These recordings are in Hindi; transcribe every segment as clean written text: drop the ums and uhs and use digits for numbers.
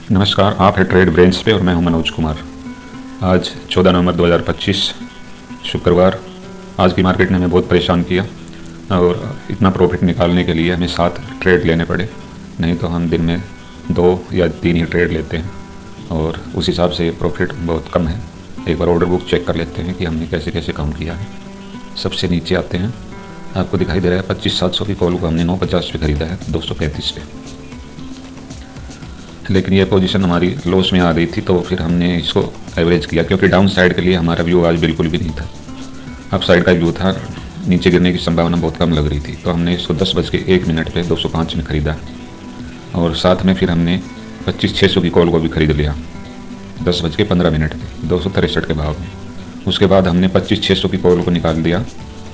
नमस्कार, आप है ट्रेड ब्रेन्स पे और मैं हूं मनोज कुमार। आज 14 नवंबर 2025 शुक्रवार। आज की मार्केट ने हमें बहुत परेशान किया और इतना प्रॉफिट निकालने के लिए हमें 7 ट्रेड लेने पड़े। नहीं तो हम दिन में 2 या 3 ही ट्रेड लेते हैं और उस हिसाब से प्रॉफिट बहुत कम है। एक बार ऑर्डर बुक चेक कर लेते हैं कि हमने कैसे कैसे काउंट किया है। सबसे नीचे आते हैं, आपको दिखाई दे रहा है 25,700 की कॉल को हमने 950 पे ख़रीदा है 235 पे। लेकिन ये पोजीशन हमारी लॉस में आ गई थी, तो फिर हमने इसको एवरेज किया क्योंकि डाउन साइड के लिए हमारा व्यू आज बिल्कुल भी नहीं था। अप साइड का व्यू था, नीचे गिरने की संभावना बहुत कम लग रही थी, तो हमने इसको 10:01 पे 205 में ख़रीदा और साथ में फिर हमने 25,600 की कॉल को भी ख़रीद लिया 10:15 पे 263 के भाव में। उसके बाद हमने 25,600 की कॉल को निकाल दिया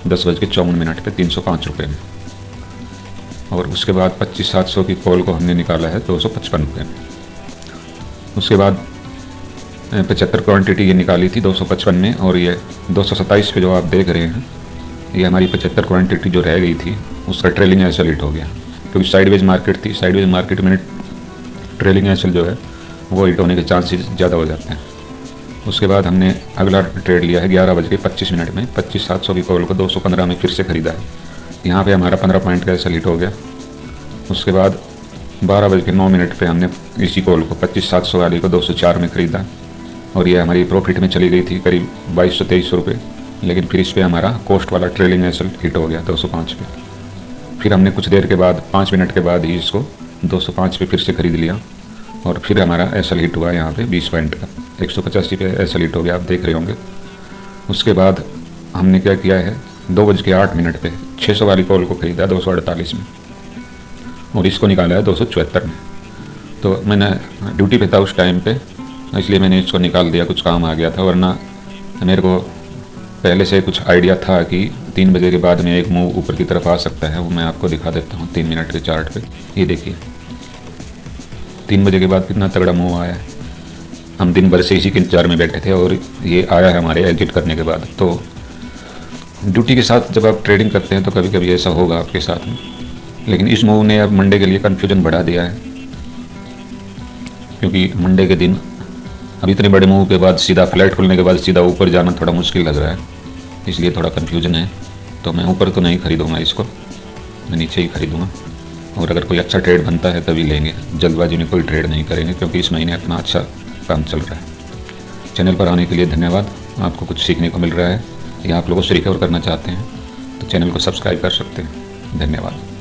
10:54 पे 305 रुपये में और उसके बाद 25,700 की कॉल को हमने निकाला है 255 रुपये में। उसके बाद 75 क्वांटिटी ये निकाली थी 255 में और ये 227 पे जो आप देख रहे हैं, ये हमारी 75 क्वांटिटी जो रह गई थी उसका ट्रेलिंग एसल हिट हो गया क्योंकि साइडवेज मार्केट थी। साइडवेज मार्केट में ट्रेलिंग एसल जो है वो हिट होने के चांसेस ज़्यादा हो जाते हैं। उसके बाद हमने अगला ट्रेड लिया है 11:25 में 25,700 की कॉल को 215 में फिर से ख़रीदा है। यहाँ पे हमारा 15 पॉइंट का एसल हिट हो गया। उसके बाद 12:09 पे हमने इसी कॉल को 25,700 वाली को 204 में ख़रीदा और ये हमारी प्रॉफिट में चली गई थी करीब 2200-2300 रुपये। लेकिन फिर इस पर हमारा कॉस्ट वाला ट्रेलिंग एसल हिट हो गया 205 पे। फिर हमने कुछ देर के बाद 5 मिनट के बाद ही इसको 205 पे फिर से ख़रीद लिया और फिर हमारा एसल हिट हुआ यहाँ पे 20 पॉइंट का 185 पे एसल हिट हो गया, आप देख रहे होंगे। उसके बाद हमने क्या किया है 2:08 पे 600 वाली कॉल को ख़रीदा 248 में और इसको निकाला है 274 में। तो मैंने ड्यूटी पे था उस टाइम पे, इसलिए मैंने इसको निकाल दिया, कुछ काम आ गया था। वरना मेरे को पहले से कुछ आइडिया था कि 3 बजे के बाद में एक मूव ऊपर की तरफ आ सकता है। वो मैं आपको दिखा देता हूँ 3 मिनट के चार्ट पे। ये देखिए 3 बजे के बाद कितना तगड़ा मूव आया है। हम दिन भर से इसी के इंतजार में बैठे थे और ये आया है हमारे एग्जिट करने के बाद। तो ड्यूटी के साथ जब आप ट्रेडिंग करते हैं तो कभी कभी ऐसा होगा आपके साथ में। लेकिन इस मूव ने अब मंडे के लिए कन्फ्यूजन बढ़ा दिया है क्योंकि मंडे के दिन अब इतने बड़े मूव के बाद सीधा फ्लैट खुलने के बाद सीधा ऊपर जाना थोड़ा मुश्किल लग रहा है, इसलिए थोड़ा कन्फ्यूजन है। तो मैं ऊपर तो नहीं खरीदूँगा इसको, मैं नीचे ही खरीदूँगा और अगर कोई अच्छा ट्रेड बनता है तभी लेंगे। जल्दबाजी में कोई ट्रेड नहीं करेंगे क्योंकि इस महीने अपना अच्छा काम चल रहा है। चैनल पर आने के लिए धन्यवाद। आपको कुछ सीखने को मिल रहा है या आप लोगों से रिकवर करना चाहते हैं तो चैनल को सब्सक्राइब कर सकते हैं। धन्यवाद।